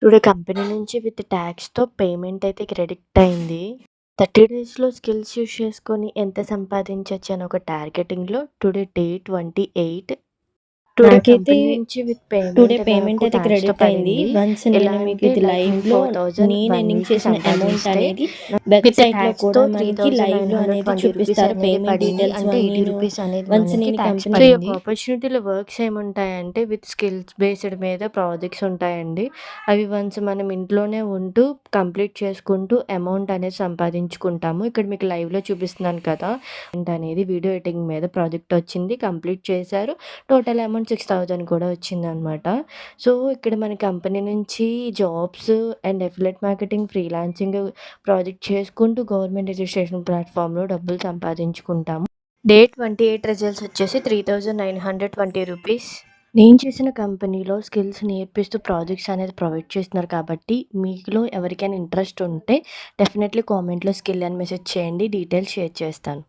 Today company నుంచి with ట్యాక్స్‌తో payment అయితే credit అయింది. 30 డేస్‌లో స్కిల్స్ యూజ్ చేసుకొని ఎంత సంపాదించొచ్చు అని ఒక టార్గెటింగ్‌లో టుడే డే 28. టుడే నాకైతే కంపెనీ నుంచి విత్ టుడే పేమెంట్ పేమెంట్ నాకు అయితే ట్యాక్స్‌తో క్రెడిట్ అయింది. పడింది. వన్స్ ఎలా నేను మీకు అంటే ఇది లైక్ నేను లైవ్‌లో 4,000 నేను 1 ఎర్నింగ్ వీక్‌కి చేసిన అమౌంట్ సంపాదిస్తే అనేది విత్ వెబ్‌సైట్‌లో ట్యాక్స్‌తో కూడా మనకి లైవ్‌లో అనేది 3,920 రూపీస్ చూపిస్తారు. అనేది పేమెంట్ పడింది. డీటెయిల్స్ అంటే 80 అన్నీను రూపీస్ అనేది వన్స్ మనకి నేను ట్యాక్స్ కంపెనీ పడింది. సో, ఈ యొక్క ఆపర్చునిటీలో వర్క్స్ ఏముంటాయంటే విత్ స్కిల్స్ బేస్డ్ మీద ప్రాజెక్ట్స్ ఉంటాయండి. అవి వన్స్ మనం ఇంట్లోనే ఉంటూ కంప్లీట్ చేసుకుంటూ అమౌంట్ అనేది సంపాదించుకుంటాము. ఇక్కడ మీకు లైవ్‌లో చూపిస్తున్నాను కదా! అనేది వీడియో ఎడిటింగ్ మీద ప్రాజెక్ట్ వచ్చింది. కంప్లీట్ చేశారు. టోటల్ అమౌంట్ 6,000 కూడా వచ్చిందనమాట. సో, ఇక్కడ మన కంపెనీ నుంచి jobs and affiliate marketing, freelancing project చేసుకుంటూ గవర్నమెంట్ రిజిస్ట్రేషన్ ప్లాట్‌ఫామ్‌లో డబ్బులు సంపాదించుకుంటాము. డే 28 రిజల్ట్స్ వచ్చేసి 3,920 రూపీస్. నేను చేసిన కంపెనీలో స్కిల్స్ నేర్పిస్తూ ప్రాజెక్ట్స్ అనేది ప్రొవైడ్ చేస్తున్నారు కాబట్టి, మీలో ఎవరికైనా ఇంట్రెస్ట్ ఉంటే డెఫినెట్‌లీ కామెంట్‌లో స్కిల్ అని మెసేజ్ చేయండి. డీటెయిల్స్ షేర్ చేస్తాను.